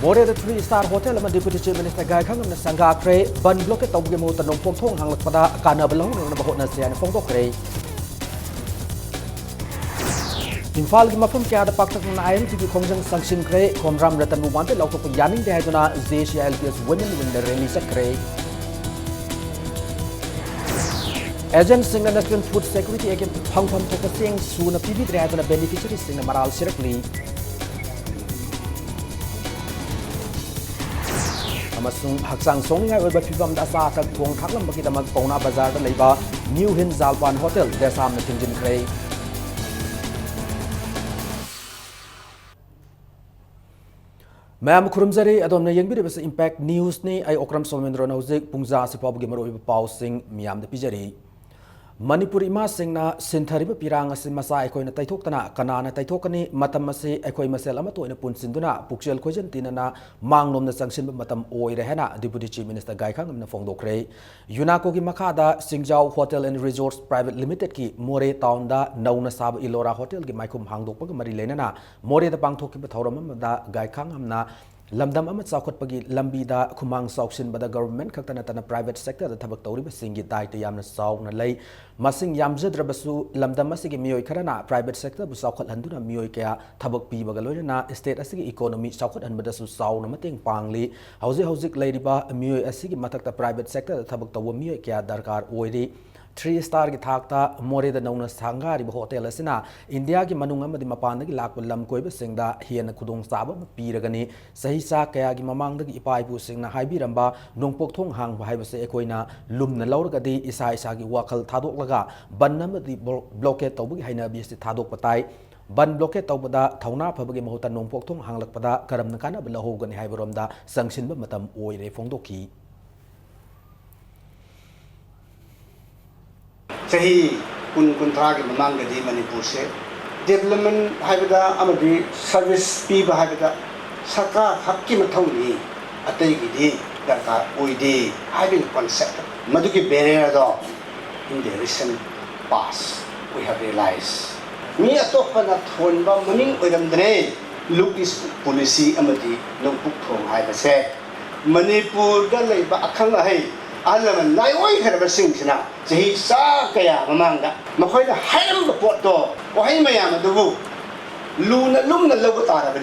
More the 3-star hotel and Deputy Chief Minister Guy Kang and Sanga Cray, Bun Blocket of Gimo, the Nopong Hang Pada, Canabalo, and the Hotness and Fongo Cray. Infal Mafum Kia the Pakistan Iron to be Kongjang Sanction Cray, Komram Ratan wanted out of Yanning the Haduna, Zesha LPS winning when the release of Cray. Agents in the National Food Security again Hong Kong to sing soon a PV Dragon beneficiaries in the Maral Circle. Amasung Haksang Song I will be from the Sata Tong Taklam Bakitamak Pona Bazar the Labor, New Hin Zalpan Hotel, there's some Tinjin Cray. Ma'am Kurumzari, I don't know young bit of impact news ni I Okram Solmendro Nozik, Pungza Sipop Gimaro Pausing, Miam the Pijari. Manipuri Masingna, Sintariba Pirang as Masai Coin Taitokana, Kanana Taitokani, Matamasi, Equi Masel Amato in a Punsinduna, Puxel Cogentina, Mangnum the sanction Matam Oirehana, Deputy Chief Minister Guy Kang and the Fondo Cray, Yunakogi Makada, Singjao Hotel and Resorts Private Limited Ki, More Taunda, Nauna Sab Ilora Hotel, Gimaikum Hangdok Marilena, More the Bangtoki Batoram, da Guy Kang Amna. Lamdam amat saukot pagi lambida kumang sauksin bada government kakta na private sector da thabak tawri ba singi dai te yamna sauk na lei masing yamjadra basu lamdam asigi mioi kharana private sector bu saukot handuna mioi kya thabak pi baga loina state asigi economy saukot hanbada su sau na mateng pangli hauzik leiriba mioi asigi mathakta private sector da thabak taw mioi kya darkar oiri 3-star ki thakta more the nauna sangari hotel asina India ki manunga madi mapanda ki lakwa lam koiba singda hiana kudong saba piragani sahi sa kaya ki mamangda ki ipai pu singna haibiramba nongpok thong hang bahai se ekoina lumna lauragadi isa ki wakal thadok laga banna madi blockade tawbu ki haina bi se thadok patai ban blockade tawbada thauna phabagi mahuta nongpok thong hanglak pada karamna kana balahogani haiboromda sangsinba matam oire fongdoki Sahi kuntragi mamang gadi Manipur se development haibada amadi service pi ba haibada sarkar hakki mathau ni atai gidi darkar oide having concept maduki barrier do in the recent past we have realized mi atokpa na thon ba maning oidam dre look is policy amadi nongpuk thong haibase Manipur da leiba akhang hai Alaman Naiway Harabasing Sina, Sahi Sa Kaya Mamanga, Makoida Haram the Porto, Ohimayama the Wu, Lumna Logotara,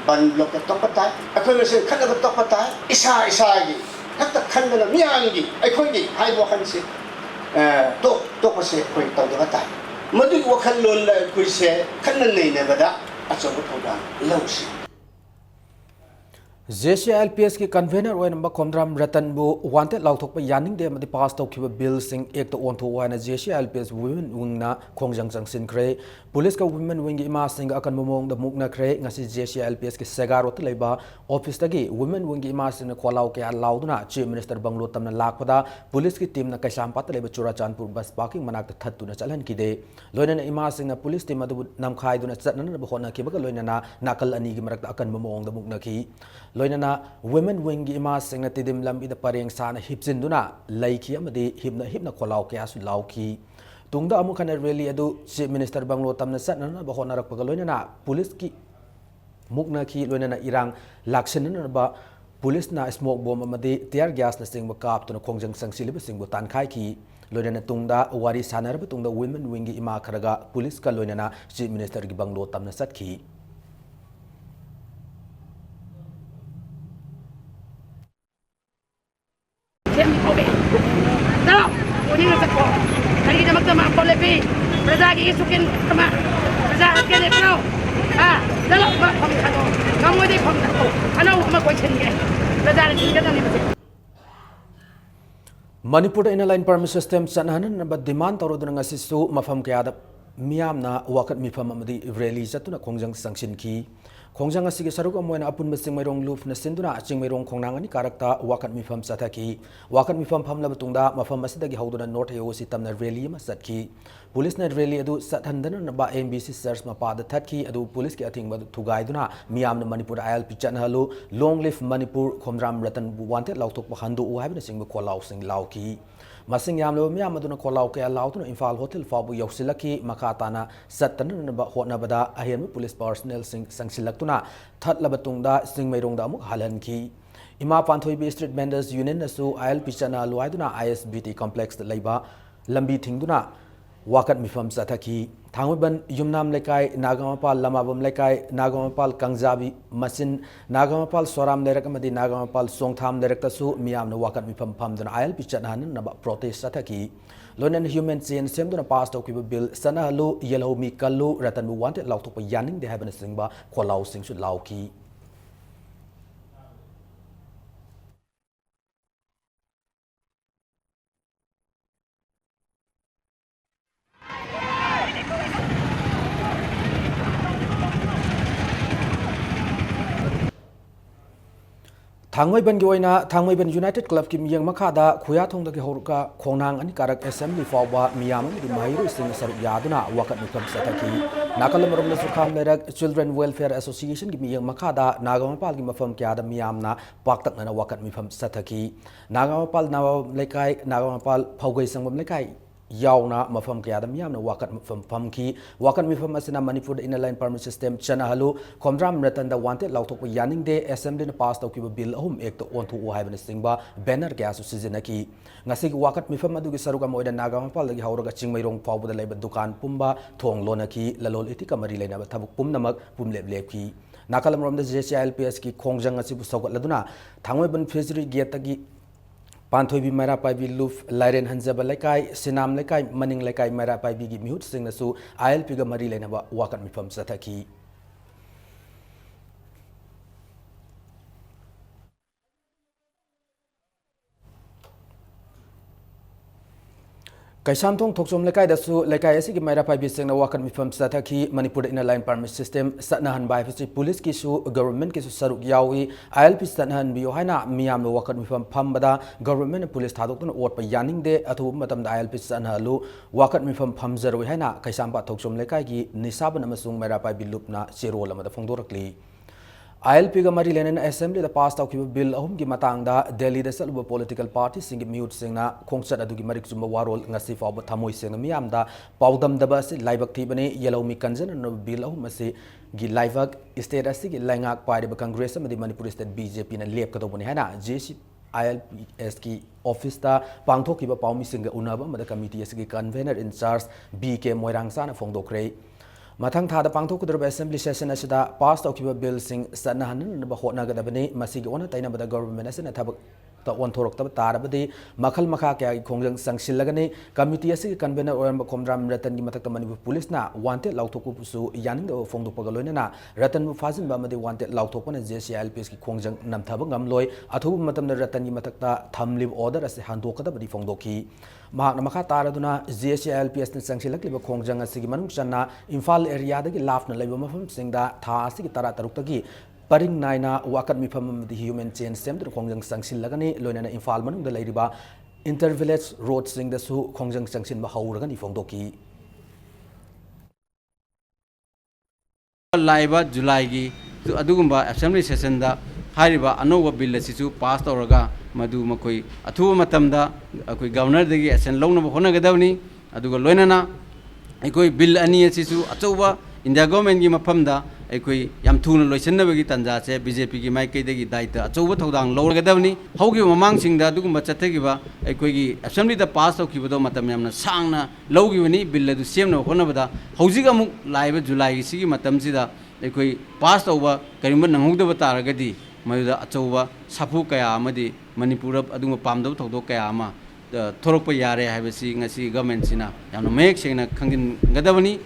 Ban Block the Topata, a person cut of the Topata, Isa Isagi, cut the Kandana Miangi, I call it High Wakansi, Topase, Quay Togata. Madu Wakalun, we say, Kanane never that, as a Wotoda, Losi. Zesha LPS ki convener oin ba Komram Ratan bu wanted lauthok pa yaning de madi pass tok kiba bill sing ek to on to wana Zesha LPS women wingna Kongjang Sangsin Kre police ka women wing ima sing akan momong da mukna Kre ngasi Zesha LPS ki segarot leiba office tagi women wing ima sing kholau ke lauduna chief minister banglo tamna lakpada police ki team na kaisam pat leiba Churachandpur bus parking manak thattu na chalan ki de loina ima sing na police team adu namkhai duna chatna na bhona ki ba loina na nakal ani gi marak akan momong da mukna ki Loinana women wing ima singna tidim lambi da pareng sana hipjinduna laiki amadi hipna kholau kya su lauki tungda amukhana rally adu chief minister banglo tamna satna ba honarak paga loinana police ki mukna ki loinana irang laksinna ba police na smoke bomb amadi tear gas na sing ba kap tuna Kongjang Sangsil ba sing bu tan khai ki loinana tungda wari sanar ba tungda women wing ima kharaga police ka loinana chief minister gi banglo tamna satki Now, unin sa ko. Hari na magtama ko lebi. Presagi isukin tama. Presagi kene pno. Dalo ba pang ano. Kamu di pang ako. Ano magkwenten ge. Presagi kene ni ba. Manipur inline permit system sanhanan na ba demand tawro dun ngasi su mafam kaya da miyam na wakat mifam amadi release atuna Kongjang Sangsin ki Kongjang asigi saruk amoina apun basing mayrong luf na sinduna aching mayrong kongnangani karakta wakat mifam sathaki wakat mifam phamla batungda mafam asidagi hauduna north ayosi tamna rally ma satki police na rally adu sathandana na ba MBC search ma pada thatki adu police ki athing ba thugaiduna miyam na Manipur ILP chanhalu long live Manipur Komram Ratan wanted lautok pa handu u haibna sing ba kholaw sing lauki masing yam lo miyam aduna kolau ke allow to Imphal hotel fabu yausilaki makatana satana ba hotna bada ahian police personnel sangsilaktuna thatlaba tungda singmairongda amuk halan ki ima panthoi bi street vendors union nasu IL pichana luaiduna ISBT complex leiba lambi thingduna wakat mifam sathaki thangban yumnam lekai nagamapal lamabam lekai nagamapal kangjabi masin nagamapal soram lerak amadi nagamapal songtham lerak tasu miyam na wakat mifam phamduna IL pichana na protest sathaki lonen human chain semduna pass to kiba bill sanalu yellow mi kallu ratan bu wanted law to pa yaning de haban singba kholau sing su lauki Thangmaiban United Club ki miyang makada khuya thongda ki horuka khongnang ani karak assembly fawba miyam di mahiru sing saruk yaduna wakat mikam sathaki nakalam romna sukham lerak Children Welfare Association ki miyang makada nagamapal ki mafam kyada miyamna paktak na wakat mifam sathaki nagamapal nawa lekai nagamapal phaugai sangbam lekai yauna mafam kayada miyamna wakat mafam ki wakat mifam asina Manipur inner line permit system chana halu komdram ratan da wanted lautok yaning de assembly na pass taw ki bill ahum ek to on thu haibana singba banner gas season ki ngasi wakat mifam adu ki saruka moida nagamapal gi hawraga chingmairong pawbu da leba dukan pumba thong lona ki lalol itika mari leina ba thabuk pumnamak pumlep lep ki nakalam rom da JCLPS ki khongjang asi bu sogot laduna thangoi fishery gate gi Panthoi bi mera pai bi luf lairen hanjaba lekai sinam lekai maning lekai mera pai bi gi mihut sing nasu ILP ga mari lena ba wakat mifam sathaki Kaisantong thoksom lekai dasu lekai asi ki maira pai bi sing na wakat mifam sathaki Manipur inner line permit system satnahan bai fisi police ki su government ki su saruk yawi ILP satnahan bi yohaina miyam lo wakat mifam phambada government police thadok tun ot pa yaning de athu matam da ILP satnahalu wakat mifam phamjaroi haina kaisamba thoksom lekai gi nisaban amasung maira pai bi lupna cherol amada phongdorakli ILP ga mari lenen assembly da pass taw ki bill ahum gi matang da Delhi da salba political party sing mute sing na khongchat adu gi marik chumba warol ngasi faw thamoi sing miyam da pawdam da ba si laibak thi bani yellow mi kanjan no bill ahum ase gi laibak state asi gi laingak party ba congress amadi Manipur state BJP na lep ka do bani hana JC ILPS ki office ta pangthok ki ba pawmi sing ga unaba mada committee asi gi convener in charge BK Moirang sa na phongdokre Mathang thada pangthokudrba assembly session asida pass tawkiba bill sing sanahan ba hotna gadabani masigi ona taina bada government asina thabak ta on thorok tab tarabadi makhal makha kya khongjang sangsilagani committee asi convener oramba khomdram ratan gi mathak Manipur police na wanted lauthoku pusu yaning da phongdo pagaloina na ratan fazin ba made wanted lauthokona JCLPS ki khongjang namthaba ngamloi athubu matam da ratan gi mathak ta thamlib order asi handokada badi phongdoki mahakna makha taraduna JCLPS na sangsilakliba khongjang asigi manung channa Imphal area dagi lafna laiba mafam singda tha asigi tara taruktagi paring naina wakat mifam di human chain sem der khongjang sangsil lagani loinana Imphal manung da lairiba intervillage road sing da su khongjang sangsin ba hauragani phongdoki laiba July gi adugumba assembly session da hariba anoba bill asisu pass tawraga madu makoi athuba matamda akoi governor dagi action lawna hona gadawni aduga loinana akoi bill ani asisu achauba India government gi mafamda akoi yam thuna loisanabagi tanja che BJP gi maikai dagi daita achauba thodang lawragadawni haugi mamang singda adugumba chathegiba akoi gi assembly da pass tawkibodo matam yamna sangna lawgibani bill adu semna honabada haujiga amuk laiba July gi sigi matam sida akoi pass tawba karimba nanghudaba taragadi mayuda achauba sapu kaya amadi Manipur adunga pamdab thodok kaya ama thorokpa yare haibasi ngasi government sina yamna mayek sengna khangin gadabani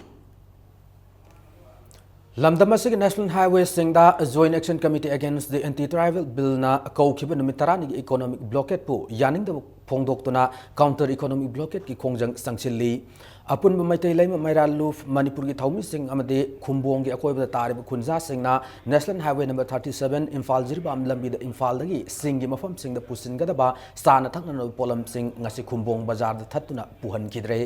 Lamdamasig National Highway Singda Joint Action Committee Against the Anti-Tribal Bill na kaukiba numitarani economic blockade pu yaning da phongdoktuna counter economic blockade ki khongjang sangchilli apun maitai laima maira luf Manipur gi thaumi sing amade khumbong gi akoiba tarib khunja singna National Highway number 37 Imphal jirba amlambi da Imphal dagi sing gi mafam sing da pusin gadaba sana thakna no polam sing ngasi khumbong bazar da thattuna puhan kidre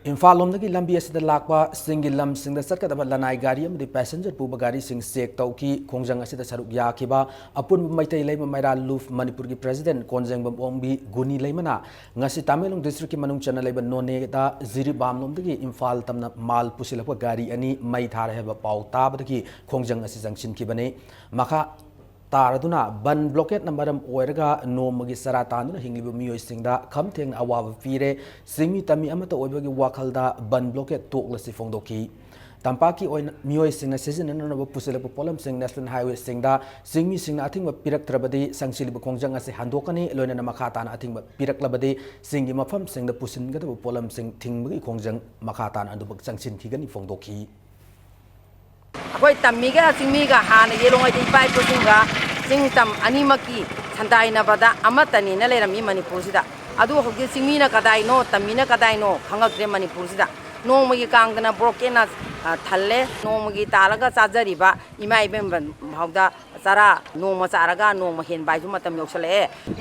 Imphal lomdagi lambi asida lakpa singi lam singda sarkadaba lanai gari amadi passenger puba gari sing sek tauki khongjang asida saruk yakiba apun maitai leima maira luf Manipur gi president konjang bam ombi guni leimana ngasi Tamelong district ki manung chana leiba none da ziri bam lomdagi Imphal tamna mal pusilapwa gari ani mai thar heba pau tabadagi khongjang asi jangchin ki bane maka तारदुना बन blockade नंबरम ओरगा नोमगी सरातानुना हिंगलिबु मियोइसिंगदा खमथेंग अवाब पीरे सिंगमी तमी अमत ओइबगी वाखलदा बन blockade तोकलसि फोंदोकी तंपाकी ओइन मियोइसिंगना सिजनननब पुसिलबु पोलमसिंग national highway सिंगदा सिंगमी सिंगना a thing पिरक्त्रबदी संगसिलिबु खोंजंग असे हंदोकनी लोइनना मखाताना a thing पिरक्लबदी सिंगी मफम सिंगदा पुसिनगदबु पोलमसिंग थिंगबगी खोंजंग मखाताना अंदुबक संगसिन खिगनी फोंदोकी अखोई तम्मीगा सिंगमीगा हाना येलोंगै पाइ पुसिंगा सिंग तम अनिमकी संदाइनबदा अमतनी न Laramie मणिपुरसिदा अदु होगे सिंगमीना कदाइनो तम्मीना कदाइनो खंगत्रे मणिपुरसिदा नोमगी कांगना ब्रोकेना थल्ले नोमगी तालगा चाजरिबा इमा इबेम भावदा सारा नोम चारगा नोम हेन बाइजु मतम योक्सले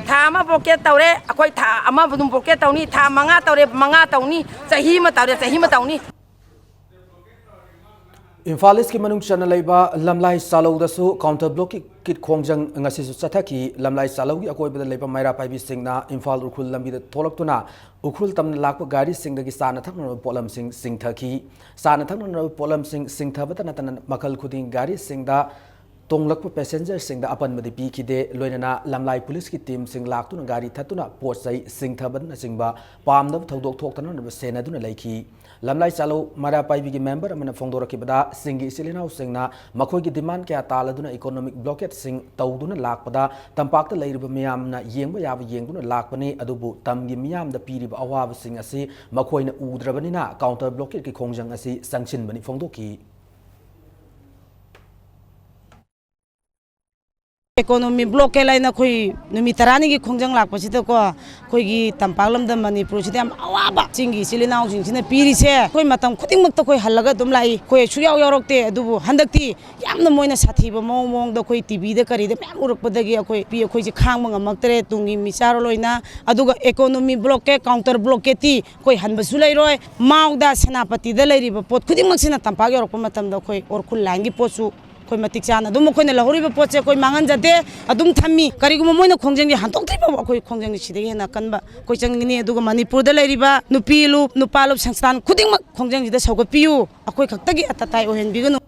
था अमा ब्रोके तौरे अखोई था अमा बुदुम ब्रोके तौनी था मंगा तौरे मंगा तौनी चही म तौनी Imphal East ki manung chana leiba lamlai salou dasu counter block ki khongjang ngasi su chathaki lamlai salou gi akoi bada leiba maira paibi singna Imphal ukhul lambi da tholaktuna ukhul tamna lakpa gari singda gi sana thakna polam sing singthaki sana thakna polam sing singthabata natana makal khuding gari singda tonglakpa passenger singda apan madi pi khide loinana lamlai police ki team sing laktuna gari thatuna potsai singthaban singba pamda thodok thoktana na senaduna laiki lamlai chalo mara paibi gi member amana fongdoraki singi silinau singna makhoi gi demand kya taladuna economic blockade sing tawduna lakpada tampakta leiriba miyamna yengba yaba yengduna lakpani adubu tamgi miyamda piriba awaba sing asi makhoina udrabanina counter blockade ki khongjang asi sanction bani fongdoki economy block ke laina khoi numi tarani gi khongjang lak pasida ko khoi gi tampaklam da Manipur sidam awaba chingi silinau jing sina piri se khoi matam khuting mak ta khoi halaga dum lai khoi suyaw yorokte adubu handakti yamna moina sathi ba mong da khoi tv da kari da mem urak padagi khoi pi khoi ji khang mang maktre tungi micharo loina aduga economy block ke counter block ke ti khoi hanba sulai roi mauda senapati da lairi ba pot khuting mak sina tampak yorok pa matam da khoi or khul langi posu कोई मतिक चाना दुम कोई ने लहरी पे पोचे कोई मांगन जाते अदुम थम्मी करिगुम Moina खोंजंगी हंतोक्त्रिबा कोई खोंजंगी सिदे हेना कनबा कोई चंगनी अदुगा मणिपुर दा लेरिबा नुपालुप संस्थान खुदिंग खोंजंगी दा सौगपियु अखोई खक्तगी अतताई ओहेन बिगनु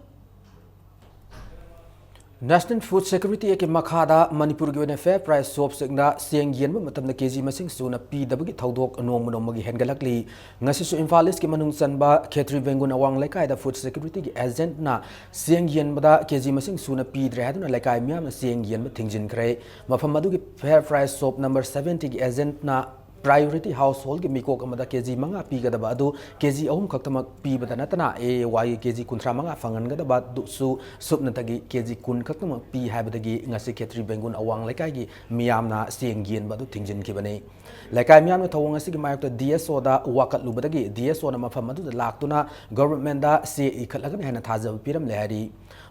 National Food Security के मखादा मणिपुर के फेयर प्राइस शॉप सिंगदा सेंग येन मतमना केजी मसिंग सुना पीदबगी थौदोक नोमगी हेनगलकली ngasisu Imphal East की मनुंग चनबा खेत्री बेंगुन अवांग लेकायदा फूड सिक्योरिटी की एजेंट ना सेंग येन बदा केजी मसिंग सुना पीद्रे हादुना लेकाय मियाम सेंग येन थिंजिनख्रे मफम मदुगी फेयर प्राइस शॉप नंबर 70 की एजेंट ना प्रायोरिटी हाउसहोल्ड की मिकोक अमदा केजी मंगा पीगदबा अदु केजी अहुम खक्तमक पीबदा नतना ए वाई केजी कुंथ्रा मंगा फंगनगदबा दुसु सुपनतगी केजी कुन खक्तमक पी हाबदगी ngasi खेत्री बेंगुन अवांग लेकायगी मियामना सेंगियन बदु थिंजिन किबने लेकाय मियामना थवंग असि मायक डीएसओ दा वाकत लुबदगी डीएसओ ना मफम मदु लाक्तुना गवर्नमेंट दा से इखलगन हेना थाजब पिरम लेहारी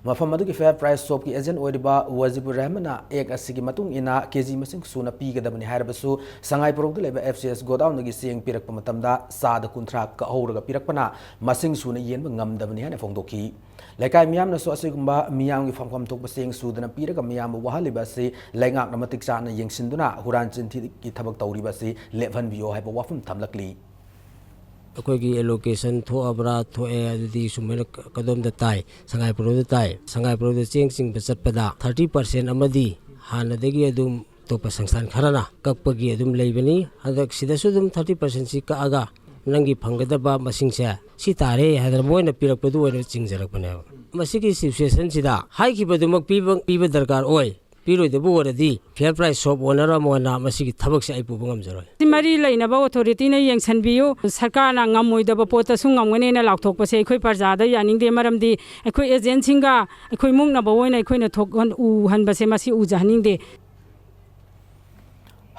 मफम मदुगी फेयर प्राइस शॉप की एजेंट ओइबा वजीबुर रहमाना एक असि मतुंग इना केजी मसिंग सुना पीगदबनि हारबसु संगाई पुरोग लेबा FCS गोडाउन की सेंग पिरक मतमदा साद कुंथ्रा का हौरगा पिरकपना मसिंग सुना येन ngam हाने फोंदोकी लेकाय मियाम नसो असिगुंबा मियाम की फमफम थोक सेंग सुदना पिरका मियाम वहालिबा से लेंगाक नमतिक चाना येंसिंदुना हुरान चिंथि की थबक तौरिबा से लेभन बियो हाइबा वाफम थमलकली अखोगी एलोकेशन थोअबरा थोए अदुदी सुमेन कदम द ताई संगाई प्रो द चेंग सिंग बचतपदा 30% अमदी हानदगी अदुम तोप संस्थान खरना कपगी अदुम लेबनी हदक सिदसु अदुम 30% सि कागा नंगी फंगदबा मसिंग से सि तारे हदर मोइन पिरकपदु ओइन चिंगजरकपने मसिगी सिचुएशन सिदा हाइखिबदुमक पीब दरकार ओय पीरोइदबु ओरदी फेयर प्राइस शॉप ओनर मोना मसिगी थबक से आइपु बंगमजरोय मरी लेनब अथॉरिटी ने येंसनबियो सरकार ना ngam पोतसु ngamgane na laktokpase ekhoi parjada yaningde maramdi ekhoi agent singa ekhoi mungna bawoina ekhoi na thok u hanbase masi u jahningde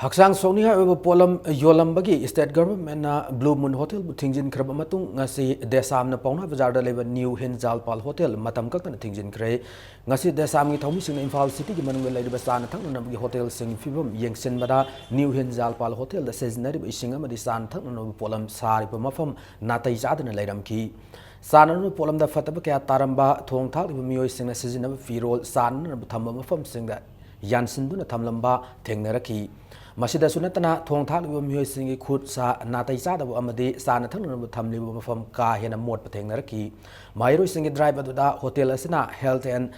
Haksang Sony over Polam Yolambagi, State Government Blue Moon Hotel, Tingjin Krabamatung, Nasi Desam na Pona Bazar Level New Hinzal Pal Hotel, Matamkak and Tingjin Cray, Nasi Desam Thomas in Infal City, Manuel Lady Basan, Tangan Hotel Sing Fibum, Yangsen Bada, New Hinzal Pal Hotel, the says Neri Singam, the San Tangan Polam Sari Pumafum, Nataizadan and Ladam Key. Sanan Polam the Fatabaka Taramba, Tong Tal, Mio sing a season of Firol, San, and Tamam sing that Yansen Duna Tamlamba, Tengaraki. Masida Sunatana, Tong Tal, Musingi Kut Sa Nataisa, Amadi, Sanatan, Tamli from Ka Hena Mort Patengaraki. Myro sing a driver to the Hotel Asina, Health and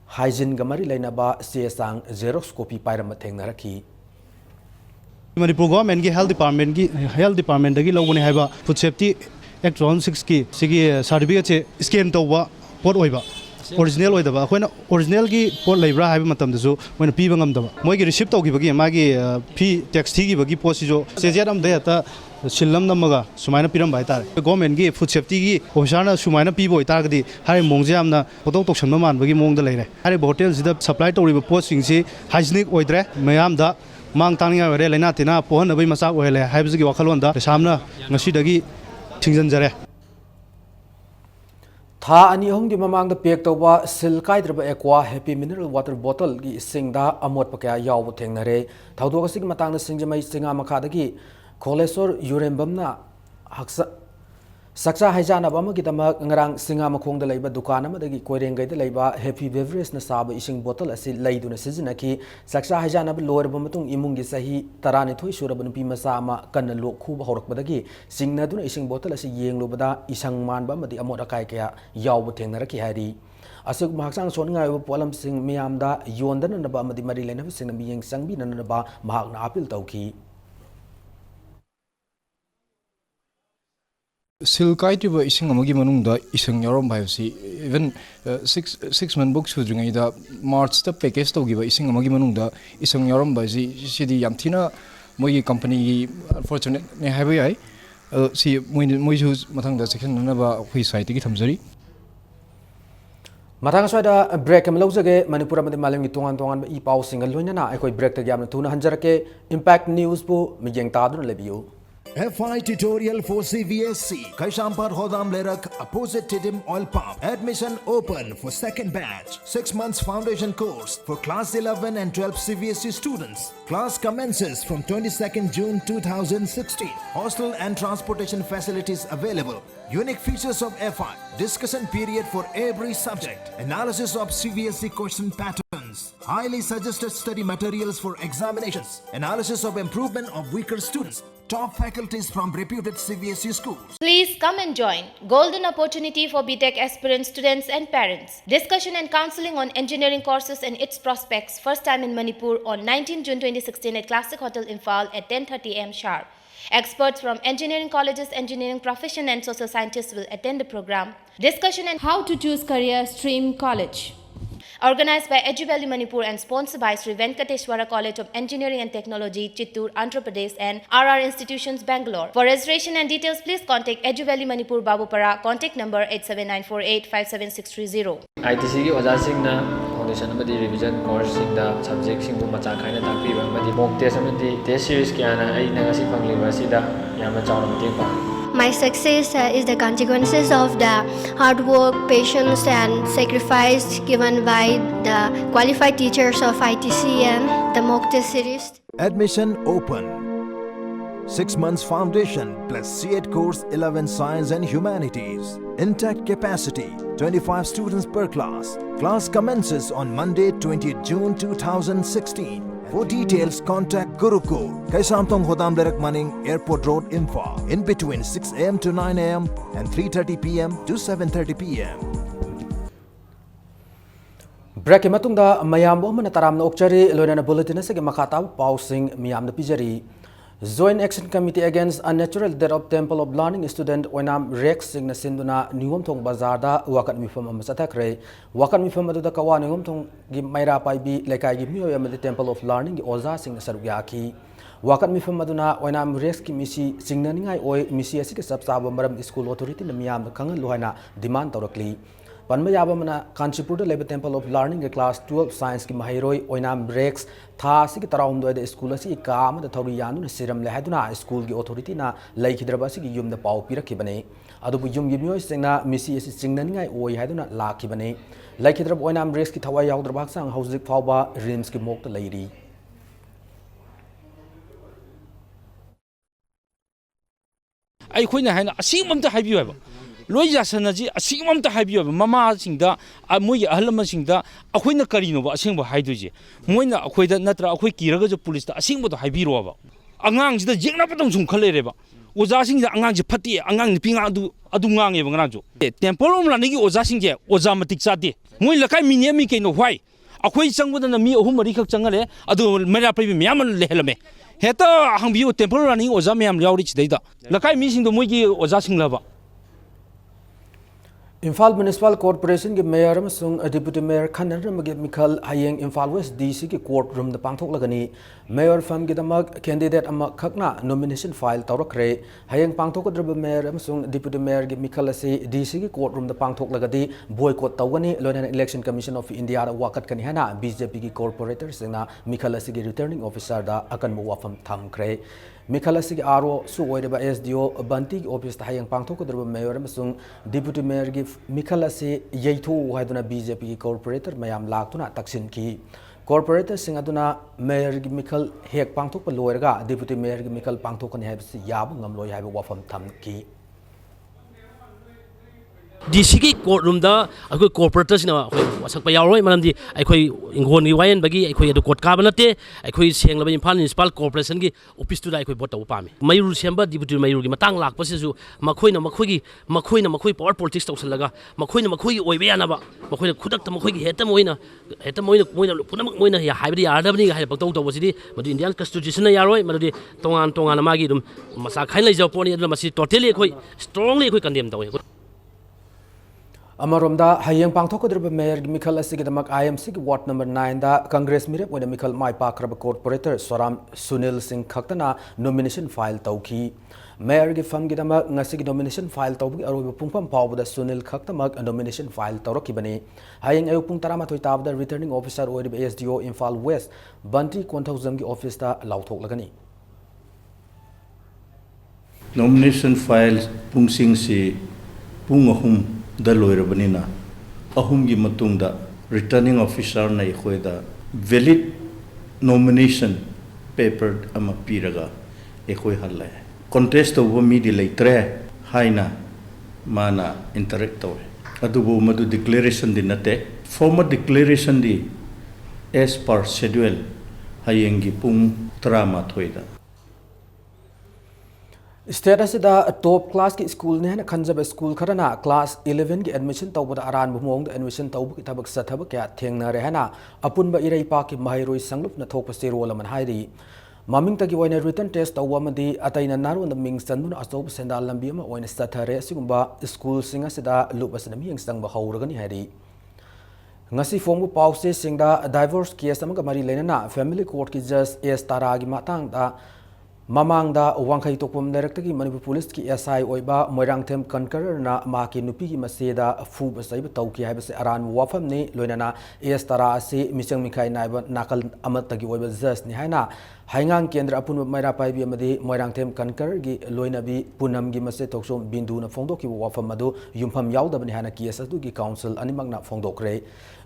Hygiene Gamari Lanaba, CSang, Xerox copy Pyramatengnaraki. Manipur government health department dagi lobone haiba food safety act 16 ki sigi certificate scan tawba pot oiba original oidaba khoina original gi pot leibra haiba matam dasu moina piba ngamdaba moi gi receipt tawgibagi magi fee tax thi gibagi pot si jo sejadam de ata silam namaga sumaina piram bai tar government gi food safety gi officer na sumaina pibo itar gadi hari mongje amna potok toksan man bagi mong da leire hari hotel sida supply tawriba pot sing si hygienic oidre mayam da mang tangninga were lena tina pohon abai masa oile haibzi wakhalon da samna ngasi dagi thingjanjare Tha ani hong di mamang da pek toba sil kaidrba aqua happy mineral water bottle gi singda amot pakya yaw thengnare thawdo gasig matang da singjamai singa makha dagi cholesterol urembam na haksa Saksa Haijana Bamagitama Ngarang Singa Makong the Labor Dukana, the Korenga the Labor, Happy Beverage Nasaba ising bottle as it laid on a seasonaki, Saksa Haijana lower Bamatung Imungi Sahi, Tarani Toy Shuraban Pimasama, Kanalo Kuba Horkbadagi, Sing Naduna ising bottle as a Yang Lubada, Isang Man Bama the Amodakaya, Yaw Tengaraki Hari. Asuk Mahang Songa Polam Sing Miamda, Yondan and Abama the Marilena Sing being Sangbin and Aba Mahagna Apil Tauki. Silkai to ising amagi manungda isang yarom biopsy even 6 month books with ringa March the package to give ising amagi manungda isang yarom biopsy city yamtina moi company unfortunate ne have ai see moi matang da section naba hui site ki thamjari Matang Swada break and Lozage, Manipura Malim Tungan e Pau single Lunana, I break the Yam Tuna Hanjarake, Impact News Po, Mijang Tadun Lebio. FI tutorial for CVSC. Kaishampar Hodam Lerak, opposite Tidim Oil Pump. Admission open for second batch. 6 months foundation course for class 11 and 12 CVSC students. Class commences from 22nd June 2016. Hostel and transportation facilities available. Unique features of FI. Discussion period for every subject. Analysis of CVSC question patterns. Highly suggested study materials for examinations. Analysis of improvement of weaker students. Top faculties from reputed CVSC schools. Please come and join. Golden opportunity for BTech aspirant students and parents. Discussion and counseling on engineering courses and its prospects. First time in Manipur on 19 June 2016 at Classic Hotel Infal at 10:30 am sharp. Experts from engineering colleges, engineering profession and social scientists will attend the program. Discussion on how to choose career stream college. Organized by EduValley Manipur and sponsored by Sri Venkateshwara College of Engineering and Technology, Chittoor, Andhra Pradesh and RR Institutions, Bangalore. For registration and details, please contact EduValley Manipur Babupara. Contact number 87948-57630. ITC ki oja singna foundation amadi revision course singda subject singbu macha khaina takpiba amadi mock test amadi test series kiana ai nangasi pangliba sida yamna chawna mateng pa. My success is the consequences of the hard work, patience and sacrifice given by the qualified teachers of ITC and the mock test series. Admission open. 6 months foundation plus C8 course 11 science and humanities. Intact capacity 25 students per class. Class commences on Monday 20 June 2016. For details, contact Gurukul, Kaisamtong Hodam Direct Manning, Airport Road, Imphal, in between 6 am to 9 am and 3:30 pm to 7:30 pm. Break Matunda, Mayambo Manataram Okchari, Lorena Bulletin Segi Makata, Pausing, Miam the Pijari. Joint Action Committee Against Unnatural Death of Temple of Learning Student Oinam Rex Signa Sinduna, Newham Tong Bazarda, Wakat Mifam Masatakre, Wakat Mifam Madu Kawan, Newham Tong Gimaira Paibi, Lekai Gimio, the Temple of Learning, Oza Sing Sarugaki, Wakat Mifam Maduna, Oinam Rex Kimisi, Singnaningai, Oi, Missi Asika Subsaba Maram School Authority, the Miam, the Kangan Luhana, demand directly. Panma yabamana Kanchipur leba Temple of Learning class 12 science ki mahiroi oinam breaks tha si ki tarawum do de school asi ka ma da thori yanu siram le haduna school ki authority na laikhidraba si ki yum da pau pirakibane adu bu yum yimyo singna misi asi singnan ngai oi haduna lakhibane laikhidraba oinam breaks ki thawai yawdraba sang hauzik phawba rims ki mok ta leiri ꯑꯩꯈꯣꯏꯅ ꯍꯥꯏꯅ ꯑꯁꯤꯒꯨꯝꯕ ꯍꯥꯏꯕꯤꯌꯨ ꯍꯥꯏꯕ ꯂꯣꯏ ꯌꯥꯁꯟꯅꯁꯤ ꯑꯁꯤꯒꯨꯝꯕ ꯍꯥꯏꯕꯤꯌꯨ ꯍꯥꯏꯕ ꯃꯃꯥꯁꯤꯡꯗ ꯃꯣꯏꯒꯤ ꯑꯍꯜ ꯂꯃꯟꯁꯤꯡꯗ ꯑꯩꯈꯣꯏꯅ ꯀꯔꯤꯅꯣꯕ ꯑꯁꯦꯡꯕ ꯍꯥꯏꯗꯣꯏꯁꯦ ꯃꯣꯏꯅ ꯑꯩꯈꯣꯏꯗ ꯅꯠꯇ꯭ꯔ ꯑꯩꯈꯣꯏ ꯀꯤꯔꯒꯁꯨ ꯄꯨꯂꯤꯁꯇ ꯑꯁꯦꯡꯕꯗꯣ ꯍꯥꯏꯕꯤꯔꯣꯕ ꯑꯉꯥꯡꯁꯤꯗ ꯌꯦꯛꯅꯕꯗꯪ ꯁꯨꯝ ꯈꯜꯂꯩꯔꯦꯕ ꯑꯣꯖꯥꯁꯤꯡꯁꯤꯗ ꯑꯉꯥꯡꯁꯦ ꯐꯠꯇꯦ ꯑꯉꯥꯡ ꯅꯨꯄꯤ ꯑꯗꯨ ꯉꯥꯡꯉꯦꯕ ꯉꯔꯥꯡꯁꯨ ꯇꯦꯝꯄꯜ ꯑꯣꯐ ꯂꯔꯅꯤꯡꯒꯤ ꯑꯣꯖꯥꯁꯤꯡꯁꯦ ꯑꯣꯖꯥ ꯃꯇꯤꯛ ꯆꯥꯗꯦ ꯃꯣꯏ ꯂꯩꯀꯥꯏ ꯃꯤ ꯅꯦꯝꯃꯤ ꯀꯩꯅꯣ ꯍ꯭ꯋꯥꯏ ꯑꯩꯈꯣꯏ ꯆꯪꯕꯗꯅ ꯃꯤ 3-4 ꯈꯛ ꯆꯪꯉꯂꯦ ꯑꯗꯨ ꯃꯩꯔꯥ ꯄꯩꯕꯤ ꯃꯌꯥꯝ ꯑꯃ ꯂꯩꯍꯜꯂꯝꯃꯦ ꯍꯦꯛꯇ ꯍꯪꯕꯤꯌꯨ ꯇꯦꯝꯄꯜ ꯂꯔꯅꯤꯡ ꯑꯣꯖꯥ ꯃꯌꯥꯝ ꯌꯥꯎꯔꯤ ꯁꯤꯗꯩꯗ ꯂꯩꯀꯥꯏ ꯃꯤꯁꯤꯡꯗꯣ ꯃꯣꯏꯒꯤ ꯑꯣꯖꯥꯁꯤꯡꯂꯕ Imphal Municipal Corporation ki mayor amasung deputy mayor khanarmagi mikhal hayeng Imphal West DC ki court room da pangthoklagani mayor fam ki damak candidate ama khakna nomination file tawrakre hayeng pangthokadrba mayor amasung deputy mayor ki mikhal ase DC ki court room da pangthoklagadi boycott tawgani loina election commission of India da wakat kani hana BJP ki corporator singna mikhal ase ki returning officer da akan mu wafam thamkre Mikhal asigi aro su oireba SDO banti office ta hayang pangthokadrba mayor amasung deputy mayor gi Mikhal ase yeithu haiduna BJP ki corporator mayam laktuna taksin ki corporator sing aduna mayor gi Mikhal hek pangthokpa loiraga deputy mayor gi Mikhal pangthokani haibasi yabu ngamloi haiba wafam tham ki DC की court room दा अखोई corporators ना अखोई वसक पे यारोई मरमदी अखोई इंगोन की वायन बगी अखोई अदु कोर्ट का बनते अखोई सेंगलब इम्फाल म्युनिसिपल कॉर्पोरेशन की ऑफिस टू दा अखोई बोट तव पामे मयूर सेंबर डिप्यूटी मयूर की मतंग लाख पसेसु मखोई पावर पॉलिटिक्स तौसलगा मखोई ओइबे यानाबा मखोई खुदक त मखोई हेतम मोइना पुनमक मोइना या हाइबदी यारदबनी हाइ बक्तौ तवसिदी मदु इंडियन कॉन्स्टिट्यूशन ना यारोई मदुदी तोंगान मागी दुम मसा खाइन लैजो पोनी अदु मसी टोटली अखोई स्ट्रांगली अखोई कंडेम तवै Amaromda hayeng pangthokadrba mayor Mikhal asigi damak IMC ki ward number 9 da Congress mirep oina Mikhal mai pakraba corporator Soram Sunil Singh khaktana nomination file tawki mayor gi fam gi damak ngasigi nomination file tawbi aroba pungpam pawbda Sunil khaktamak nomination file tawrakibani hayeng ayuk pung 13 tabda returning officer oina SDO Imphal West Banti Konthauzam gi office ta lauthoklagani nomination file pungsing si pungahum da loirabanina ahum gi matungda returning officer na ikhoida valid nomination paper ama piraga ekhoi halle contest over mi di leitre haina mana interact tawe adubu madu declaration di nate formal declaration di as per schedule hayengi pung trama thoida State asida top class ki school ne na khanjaba school kharana class 11 ki admission tawbada aran bumong da admission tawbu ki thabak sathaba kya thengna re hana apunba irai pa ki mahairoi sanglup na thokpa se role man hairi maming tagi oina written test tawwa madi ataina naru na ming sanun asob sendal lambi ma oina sathare sigumba school singa sida lupasna mi yang sangba hauragani hairi ngasi phongbu pause singda divorce case amaga mari lena family court ki judge S Tara gi matang da Mamangda wangkai tokpom directagi Manipur police ki SI oiba moirangthem kankarar na ma ki nupi ki maseda fu basai tauki haibase aran wafam ni loinana es tara ase misang mikhai naiba nakal amatagi oiba just ni haina haingang kendra apun maira paibi amadi moirangthem kankarar gi loinabi punam gi mase toksom bindu na phongdok ki wafam madu yumpham yaudabani haina ki adu gi council animang na phongdokre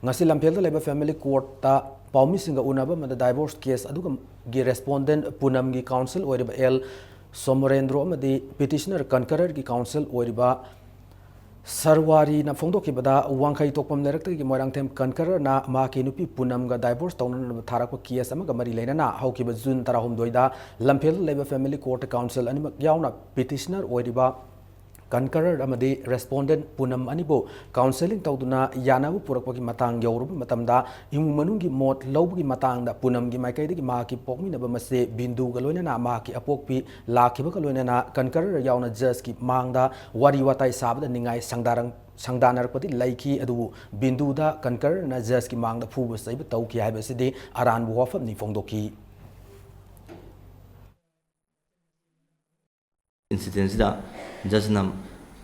ngasi lampel da leba family court ta Paumi singa unaba mada divorce case aduga gi respondent punam gi council oiriba L Somorendro amadi petitioner concurror gi council oiriba Sarwari na phongdoki bada wangkhai tokpam lerakta gi moirangthem concurror na ma ki nupi punam ga divorce tawna tharakwa case amaga mari leina na haukiba June 12 da lampel leba family court council anima yauna petitioner oiriba concurror amadi respondent punam anibo counseling tawduna yanabu purakpagi matang yauruba matamda imu manungi mot lawbugi matangda punam gi maikaidagi ma ki pokmina ba mase bindu ga loina na ma ki apokpi lakhiba ga loina na concurror yauna judge ki mangda wari watai sabda ningai sangdanarpati laiki adu bindu da concurror na judge ki mangda phuba saiba tawki haibasidi aran bu wafam ni phongdoki incidents da judge nam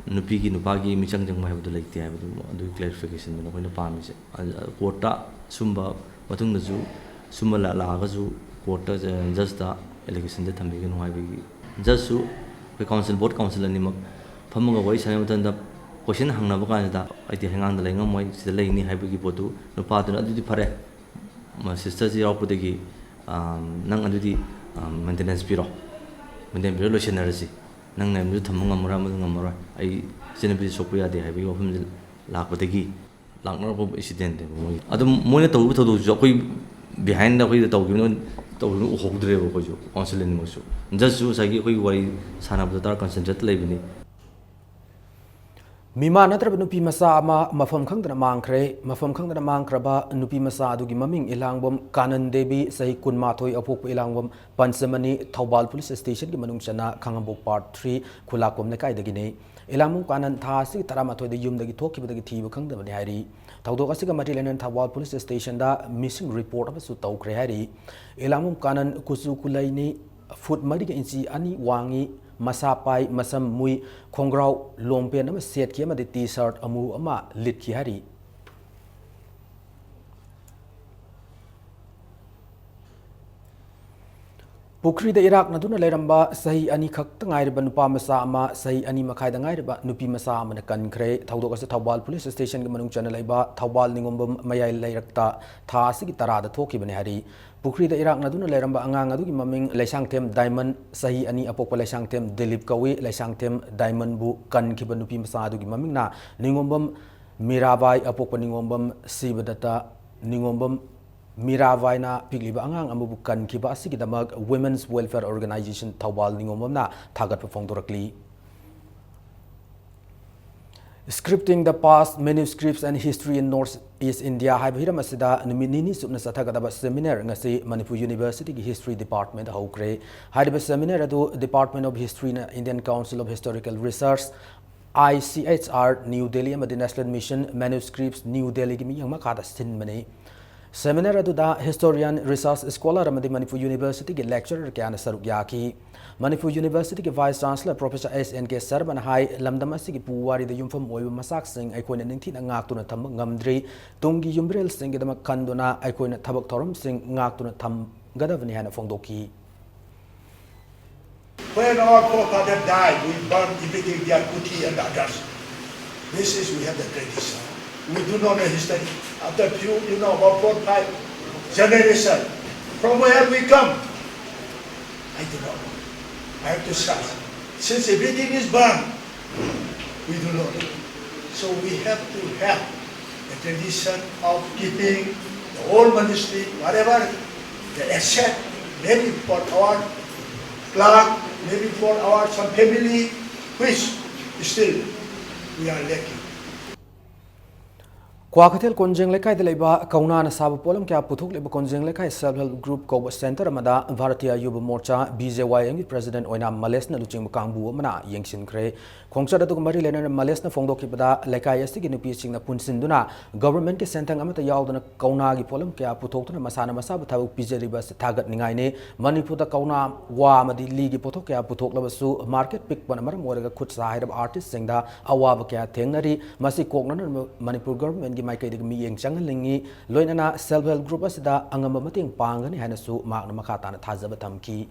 नुपीगी नुपागी मिचंग जंग हाइबदु लेते हाइबदु अदु clarification न कोइन पामिसे कोर्टा सुम्बा मतुंगदजु सुम्बा लागाजु कोर्टा जस्ट एलिगेशन दे थंबिगनु हाइबगी जस्ट वे काउंसिल बोर्ड काउंसिल अनिमक फमगा वई सने मतंदा क्वेश्चन हंगनब कानदा आइति हेंगांग द लेंगा मोय सिदा लेनी हाइबगी पोतु नुपादुना अदुदि फरे सिस्टर जी राउपुदगी नंग अदुदि मेंटेनेंस पिरो मेंटेन पिरो लोशनरसी नंग नेम जु थमंग मरा मरा आई जेनबि सोपु यादे हाइबगी ओफम लाकपदगी लाकनरबो एक्सीडेंट दे मोय अदुम मोयना तौबु थदु जो कोई बिहाइंड द कोई तौगिनो तौगिनो होगद्रेबो कोजो काउंसिल नि मसु जस्ट जु सागी कोई वरी सानाबद तार कंसंट्रेट लेबिनी मीमा नत्रब नुपी मसा अमा मफम खंगदना मांगख्रे मफम खंगदना मांगख्रबा नुपी मसा अदुगी ममिंग इलांगबम कानन देवी सही कुनमाथोय अपोक इलांगबम पंचमनी थौबाल पुलिस स्टेशन की मनुंग चना खंगबो पार्ट 3 खुलाकोम लेकाइदगिने इलांगबम कानन थासी तरामाथोय द युमदगी थोकिबदगी थीब खंगदबनि हारि थौदोक असिगा मटी लेनन थौबाल पुलिस स्टेशन दा मिसिंग रिपोर्ट अबसु तौख्रे हारि इलांगबम कानन कुसु कुलैनी फुट मरिग इंची अनि वांगी मसा पाई मसम मुई खोंग्राव लोंपेन अमा सेट की अमा टी शर्ट अमु अमा लिट की हरी पुखरी द इराक नदुना लेरंबा सही अनि खक्त ngairba nupa masa ama sahi ani makhai da ngairba nupi masa amana kankhre thaudok ase thawbal police station gi manung chana laiba thawbal ningombam mayai lairakta tha asigi tarada thoki bani hari पुखरी द इराक नदुना लेरंबा अंगांग अदुगी ममिंग लैसांगथेम diamond सही अनि अपोप लैसांगथेम दिलीप कवी लैसांगथेम डायमंड बु कन खिब नुपी मसा अदुगी ममिंग ना निंगोंबम मीराबाई अपोप निंगोंबम सिबदता निंगोंबम मीराबाई ना पिगलिबा अंगांग अमुबु कन खिब असिगी दमक वुमेन्स वेलफेयर ऑर्गेनाइजेशन थौबाल निंगोंबम ना थागत फोंदोरकली Scripting the past manuscripts and history in Northeast India hai bhiram asida numinini subna sathagadaba seminar ngasi Manipur University ki History Department haukre hariba seminar adu Department of History na Indian Council of Historical Research ICHR New Delhi amadi National Mission Manuscripts New Delhi ki miyang makada sinmane seminar adu da historian research scholar amadi Manipur University ki lecturer kya saruk yaki Manipur University के Vice Chancellor Professor S.N.K. Sarban hai lamdam asigi puwari da yumfam oiba masak sing aikoina ningthina ngakuna tham ngamdri tungi yumbrel sing gedama khanduna aikoina thabak thoram sing ngakuna tham gadavani hana fongdoki When our forefathers died, we burned everything their kuti and others. This is we have the tradition. We do not know history. After few, about 4, 5 generations, from where we come, I do not know. I have to start. Since everything is burned, we do not know. So we have to have the tradition of keeping the old monastery, whatever, the asset, maybe for our clan, maybe for our some family, which still we are lacking. Kwakatel konjeng lekai de leba kauna na sabu polam kya puthuk leba konjeng lekai self help group ko center amada Bharatiya Yuva Morcha BJYM president oina Males na luching kangbu amana yengsin kre khongsa da tumari lena Males na fongdok kibada lekai asti gi nupi sing na punsin duna government ke sentang amata yaudana kauna gi polam kya puthok na masana masabu thabu pijeriba se thagat ningai ne Manipur da kauna wa amadi li gi puthok kya puthok labasu market pick ban maram oraga khut sahirab artist sing da awaba kya thengnari masi kokna Manipur government mai kai mi yeng changalingi loinana self help group asida angamba mating pangani hanasu makna makata na thajaba thamki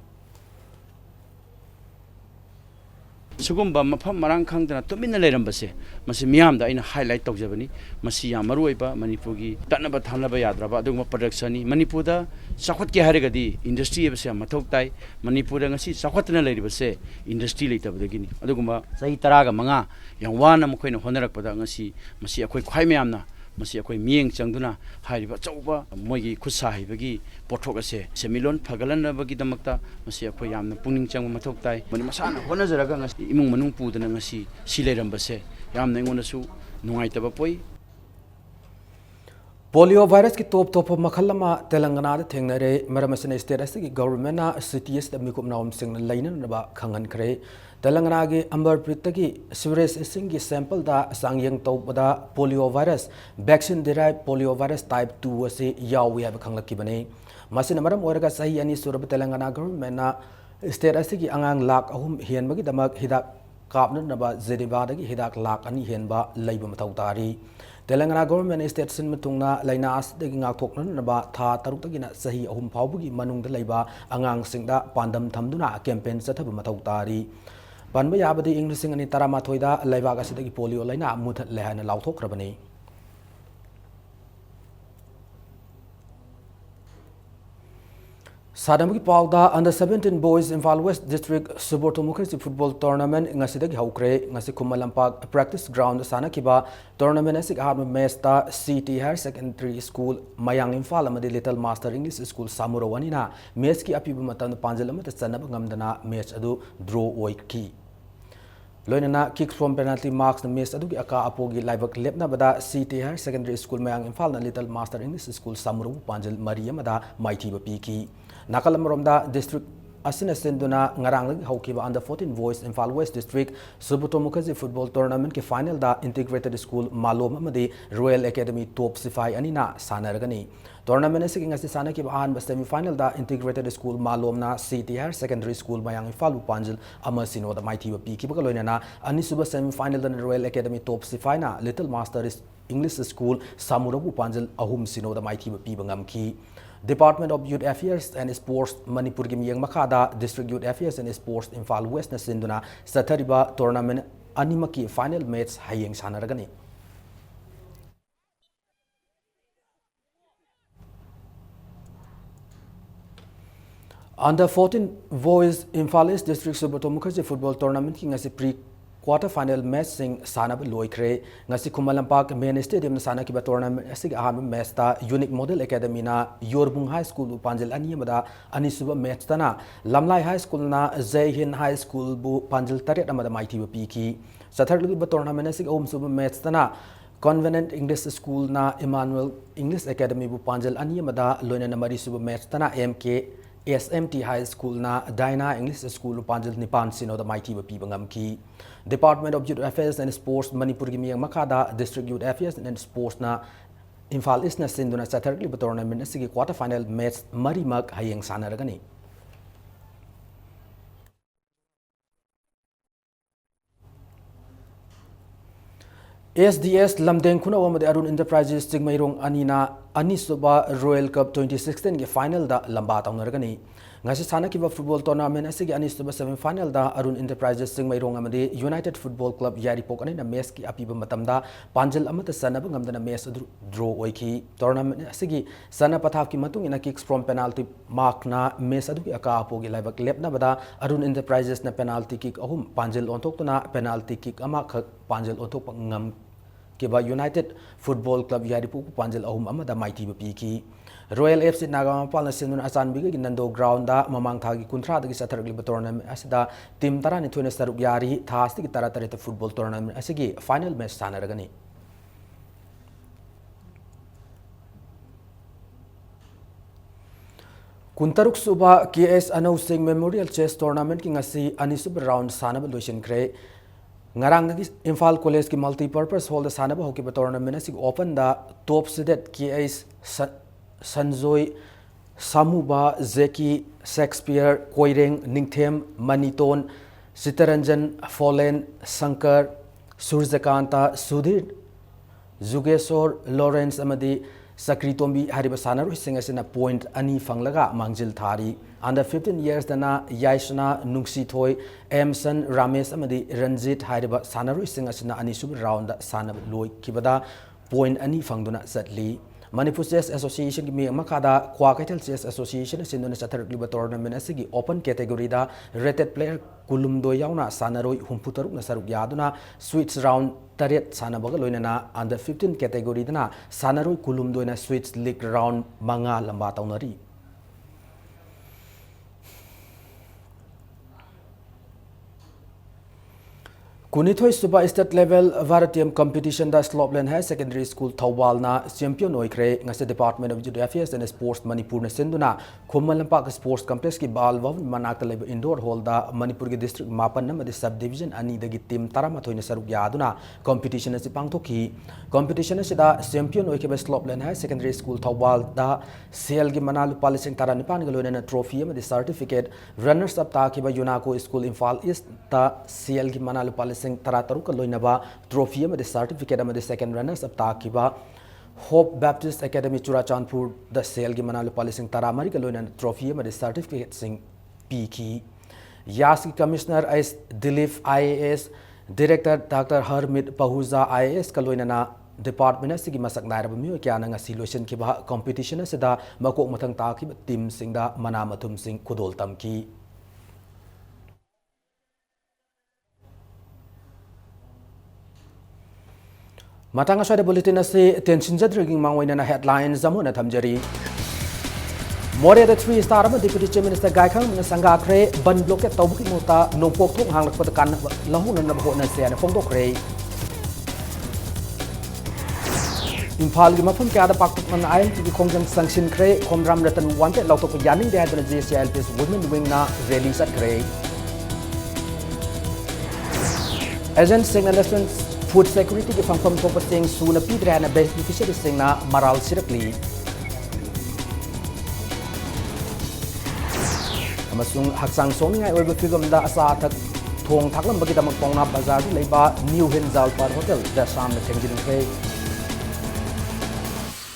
sugumba mafam marang khangdana tumina leirambase masi miyamda aina highlight tawjabani masi ya maruiba Manipur gi tanaba thanaba yadraba adugma production ni Manipur da sakhwat ke harigadi industry ebase mathok tai Manipur da ngasi sakhwatna leiribase industry leitabadagini aduguma sahi taraga manga yang wana mkhoina honarakpada ngasi masi akhoi khwai miyamna masi akhoi miyeng changduna hairiba chauba moigi khusa hibagi pothok ase semilon phagalanabagi damakta masi akhoi yamna pungning changba mathok tai mani masana honajaraga ngasi imung manung pudana ngasi sileirambase yamna ngonnasu nungaitaba poi polio virus की तोप तोप मखलमा Telangana थेंगनरे मरमसन state की government सिटीएस मिकुप नाम सिंह लेननबा खंगन खरे तेलंगाना की अंबरप्रीत की sewerage Singh की sample दा सांगयंग तौबदा polio virus vaccine derive polio virus type 2 असे यावी है खंगलकिबने मसिन मरम ओरगा सही अनि सुरब तेलंगाना गवर्नमेंट स्टेट की अंगांग लाख 3 हेनबगी दमक हिदा कापननबा जेनेवादगी हिदाक लाख अनि हेनबा लैब मथौ तारी तेलंगाना गवर्नमेंट स्टेट सिन मतुंगना लाइना असदगी ngaktoknanaba tha tarukdagina sahi ahum phawbugi manungda leiba angang singda pandam thamduna campaign chathaba mathau tari panba yabadi inglising ani taramathoi da leibaga asidagi polio laina muthat lehana lauthokrabani Sadamgi Pauda under 17 boys in Val West District Suborto Mukherjee football tournament ngasidagi haukre ngasi Kumalampak practice ground sanakiba tournament asik harma mesta CT Higher Secondary School Mayang Imphal amadi Little Master English School Samurawani na match ki apibu matan panjalamata chanaba ngamdana match adu draw oiki Loinana kicks from penalty marks the match adugi aka apogi laibak lepna bada CT Higher Secondary School Mayang Imphal na Little Master English School Samuraw panjal Mariamada Mighty Bapiki Nakalamromda district asina senduna ngarang haukiba under 14 voice in Val West District Subuto Mukherjee football tournament ke final da integrated school Malom amadi Royal Academy top sifai anina sanaragani tournament asig ngasi sanakiba ahan semi final da integrated school Malom na CT Higher Secondary School Mayang Imphal Panjil amasino da mighty ba piki ba loina ani suba semi final da Royal Academy top sifai na Little Master English School Samurabu Panjil ahum sino da mighty ba pi bangamki Department of Youth Affairs and Sports Manipuri Miyang Makada District Youth Affairs and Sports Imphal West na sinduna sathariba tournament animaki final match hayeng sanaragani Under 14 boys Imphal East District Suburto Mukherjee football tournament ki ngasi pre quarter final match sing sanab loikre ngasi Kumalampak main stadium na sanakiba tournament asig aham match ta Unique Model Academy na Yorbung High School Panjil ani mada ani suba match tana Lamlai High School na Jai Hind High School bu Panjil taret amada mighty piki satharli ba tournament asig om suba match tana Convenant English School na Emmanuel English Academy bu Panjil ani mada loina na mari suba match tana MK SMT High School na Daina English School Panjil Nipan Sino the mighty Pibangamki Department of Youth Affairs and Sports Manipuri Miyang Makada District Youth Affairs and Sports na Imphal East na sinduna satharli tournament asigi quarter final match marimak hayeng sanaragani SDS Lamdeng Kuna Wamade Arun Enterprises Tigmairong Anina Anisuba Royal Cup 2016 ke final da lamba taunaragani ngasi sanakiba football tournament asigi Anisuba semi final da Arun Enterprises Tigmairong amade United Football Club Yaripok anina match ki apiba matamda Panjal amata sanaba ngamdana match draw oiki tournament asigi sana pathap ki matung ina kicks from penalty mark na match adu ki aka apogi laibak lepna bada Arun Enterprises na penalty kick ahum Panjal ontokna penalty kick ama khak Panjal ontok ngam Kiba United Football Club Yaripu Panjal ahum amada mighty piki Royal FC Nagamapal na sinun asan bigi nando ground da mamang thagi kuntra dagi satharli tournament asida team tara ni thune saruk yari thasti ki tara tarita football tournament asigi final match sanaragani Kuntaruk suba KS Anau Singh Memorial Chess Tournament ki ngasi anisub round sanab loisin kre Ngarang Imphal College ki multi-purpose hall da sanaba hockey tournament asig open da top seeded KS Sanjoy Samuba Zeki Shakespeare Koireng Ningthem Maniton Sitaranjan Folen Sankar Surjakanta Sudhir Zugeshwar Lawrence amadi Sakritombi hariba sanaru singasina point ani fanglaga mangjil thari under 15 years dana Yaishna Nungsi Thoi Emson Ramesh amadi Ranjit hariba sanaru singasina ani sub round sanab loi kibada point ani fangduna zatli Manipur Chess Association ki mi makada Kwakaitel Chess Association sinduna satharli tournament asigi open category da rated player kulum do yauna sanaroi humputaruk na saruk yaduna switch round taret sanabaga loinana under 15 category dana sanaroi kulum do na switch league round manga lamba taunari Kunithoi Suba State Level Varatiyam Competition da Slopland High Secondary School Thawal na champion oikre ngase Department of Youth Affairs and Sports Manipur na senduna Khomalampak Sports Complex ki balwav manakta leba indoor hall da Manipur ki district mapan na madi subdivision ani dagi team taramathoi na saruk yaduna competition na si pangthoki competition na sida champion oikre Slopland High Secondary School Thawal da sel gi manalu palising taranipan galone na trophy madi certificate runners up ta ki ba Yunako School Imphal East ta sel gi manalu palising Tara Taruka Loinaba trophy the certificate of the second runners of Takiba Hope Baptist Academy Churachandpur the Sale Gimanalu Policing Tara Marika Loinan trophy of the certificate sing Piki Yasi Commissioner is Dilip IAS Director Dr. Hermit Pahuza IAS Kaloinana Department Sigi Masak Nairabumi Kiana Siluation Kiba competition Sida Makok Matang Taki Tim Singda Manamatum Sing Kudol Tamki Matang asada bulletin ase tension jadriging mangwaina na headline zamuna thamjari More than 3-star Deputy Chief Minister Gaikang na sangga kre ban blocket tawbuki mota nongpok thok hang lakpat kan lahunan na bahon na siya na fongtok kre Imphal gi mafum kya da paktuk man ayon ki kongjang sanction kre komram ratan wanted lautok yaning de hadna JCLP's women wing na rally sat kre Agent Signal Food security ke fangfam ko pating suna pidra na beneficiary sing na maral sirakli amasung haksang song ngai oiba figam da asa thak thong thaklam bagi tamak pongna bazar leiba New Hinzal Par Hotel da sam na thengjin kre